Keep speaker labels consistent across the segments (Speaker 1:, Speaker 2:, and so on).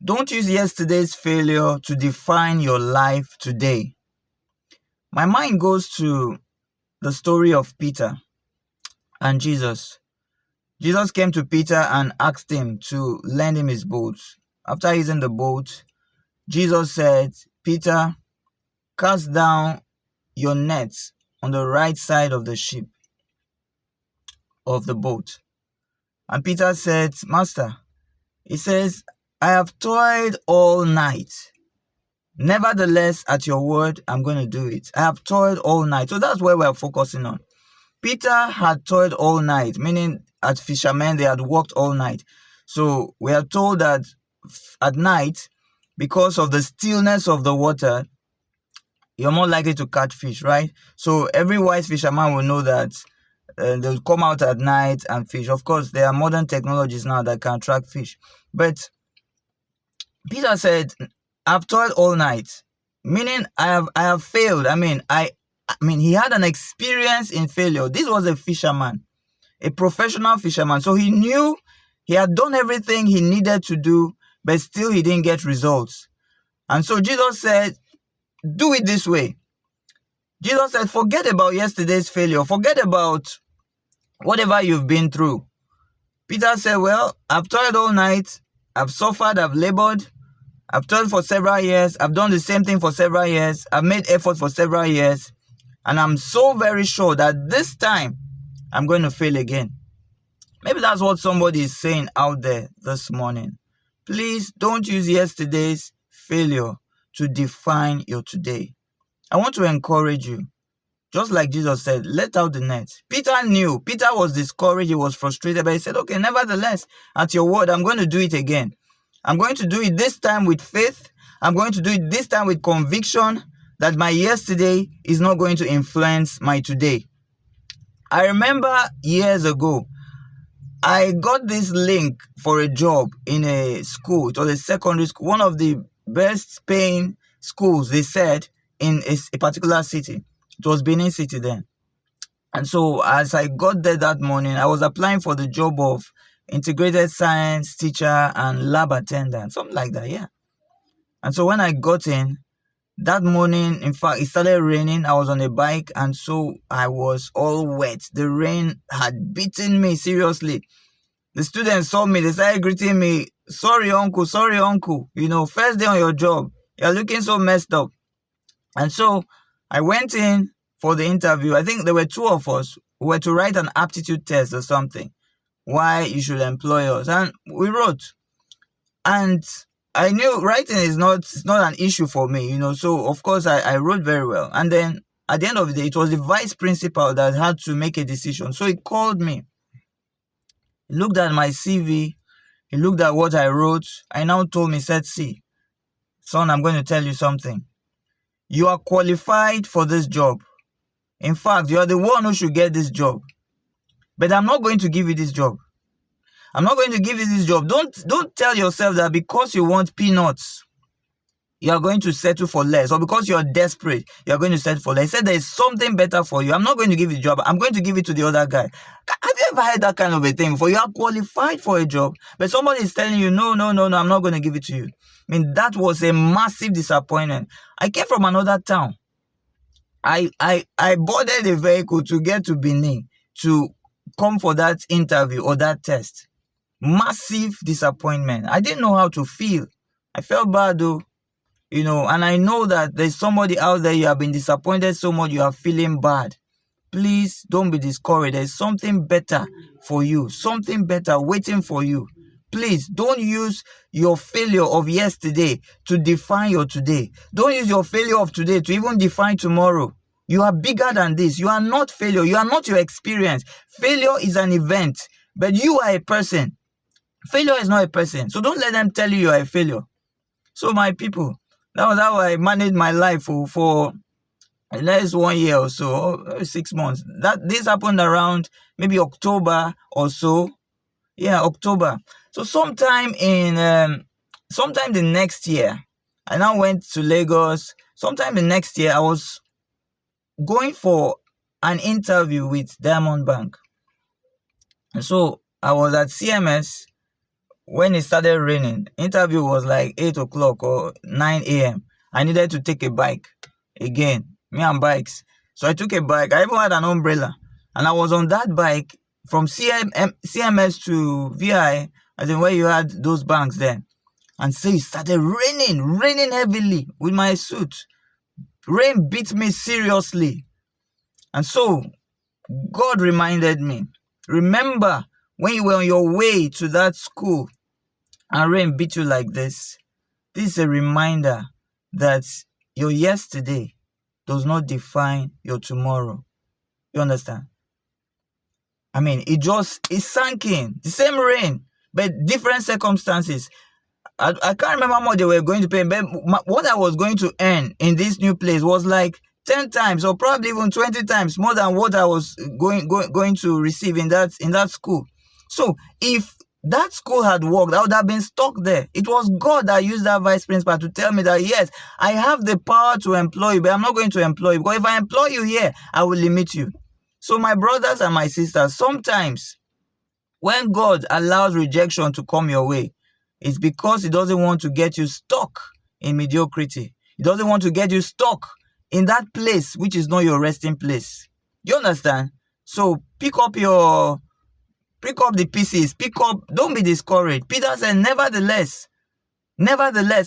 Speaker 1: Don't use yesterday's failure to define your life today. My mind goes to the story of Peter and Jesus. Jesus came to Peter and asked him to lend him his boat. After using the boat, Jesus said, Peter, cast down your nets on the right side of the ship of the boat. And Peter said, Master, he says, I have toiled all night. Nevertheless, at your word, I'm going to do it. I have toiled all night. So that's where we're focusing on. Peter had toiled all night, meaning as fishermen, they had worked all night. So we are told that at night, because of the stillness of the water, you're more likely to catch fish, right? So every wise fisherman will know that they'll come out at night and fish. Of course, there are modern technologies now that can track fish. But Peter said, I've toiled all night, meaning I have failed. I mean, he had an experience in failure. This was a fisherman, a professional fisherman. So he knew he had done everything he needed to do, but still he didn't get results. And so Jesus said, do it this way. Jesus said, forget about yesterday's failure. Forget about whatever you've been through. Peter said, well, I've toiled all night. I've suffered. I've labored. I've toiled for several years. I've done the same thing for several years. I've made effort for several years. And I'm so very sure that this time I'm going to fail again. Maybe that's what somebody is saying out there this morning. Please don't use yesterday's failure to define your today. I want to encourage you. Just like Jesus said, let out the net. Peter knew. Peter was discouraged. He was frustrated. But he said, okay, nevertheless, at your word, I'm going to do it again. I'm going to do it this time with faith. I'm going to do it this time with conviction that my yesterday is not going to influence my today. I remember years ago, I got this link for a job in a school. It was a secondary school, one of the best paying schools, they said, in a particular city. It was Benin City then. And so as I got there that morning, I was applying for the job of integrated science teacher and lab attendant, something like that, yeah. And so when I got in, that morning, in fact, it started raining. I was on a bike, and so I was all wet. The rain had beaten me seriously. The students saw me, they started greeting me, sorry, uncle, first day on your job. You're looking so messed up. And so I went in for the interview. I think there were two of us who were to write an aptitude test or something, why you should employ us. And we wrote. And I knew writing is not an issue for me, so of course I wrote very well. And then at the end of the day, it was the vice principal that had to make a decision. So he called me. He looked at my CV. He looked at what I wrote. I now told me, said, see, son, I'm going to tell you something. You are qualified for this job. In fact, you are the one who should get this job. But I'm not going to give you this job. I'm not going to give you this job. Don't tell yourself that because you want peanuts, you are going to settle for less, or because you are desperate, you are going to settle for less. He said there is something better for you. I'm not going to give you the job. I'm going to give it to the other guy. Have you ever heard that kind of a thing before? You are qualified for a job, but somebody is telling you, no, I'm not going to give it to you. I mean, that was a massive disappointment. I came from another town. I boarded a vehicle to get to Benin to come for that interview or that test. Massive disappointment. I didn't know how to feel. I felt bad though, and I know that there's somebody out there, you have been disappointed so much, you are feeling bad. Please don't be discouraged. There's something better for you, something better waiting for you. Please don't use your failure of yesterday to define your today. Don't use your failure of today to even define tomorrow. You are bigger than this. You are not failure. You are not your experience. Failure is an event, but you are a person. Failure is not a person. So don't let them tell you are a failure. So my people, that was how I managed my life for at least 1 year or so, 6 months. This happened around maybe October or so. Yeah, October. So sometime the next year, I now went to Lagos. Sometime the next year, I was going for an interview with Diamond Bank. And so I was at CMS when it started raining, interview was like 8 o'clock or 9 a.m. I needed to take a bike again, me and bikes. So I took a bike. I even had an umbrella. And I was on that bike from CMS to VI, as in where you had those banks then. And so it started raining heavily with my suit. Rain beat me seriously. And so God reminded me, remember when you were on your way to that school and rain beat you like this? This is a reminder that your yesterday does not define your tomorrow. You understand? I mean, it sank in. The same rain, but different circumstances. I can't remember how much they were going to pay, but what I was going to earn in this new place was like 10 times or probably even 20 times more than what I was going to receive in that school. So if that school had worked, I would have been stuck there. It was God that used that vice principal to tell me that, yes, I have the power to employ you, but I'm not going to employ you, because if I employ you here, I will limit you. So my brothers and my sisters, sometimes when God allows rejection to come your way, it's because He doesn't want to get you stuck in mediocrity. He doesn't want to get you stuck in that place which is not your resting place. You understand? So pick up the pieces, don't be discouraged. Peter said, nevertheless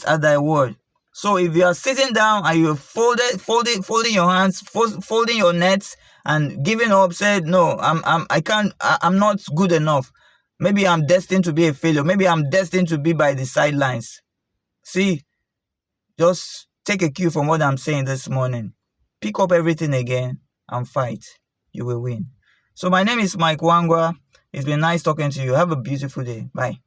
Speaker 1: at thy word. So if you are sitting down and you're folding your hands, folding your nets and giving up, said, no, I'm not good enough. Maybe I'm destined to be a failure. Maybe I'm destined to be by the sidelines. See, just take a cue from what I'm saying this morning. Pick up everything again and fight. You will win. So my name is Mike Wangwa. It's been nice talking to you. Have a beautiful day. Bye.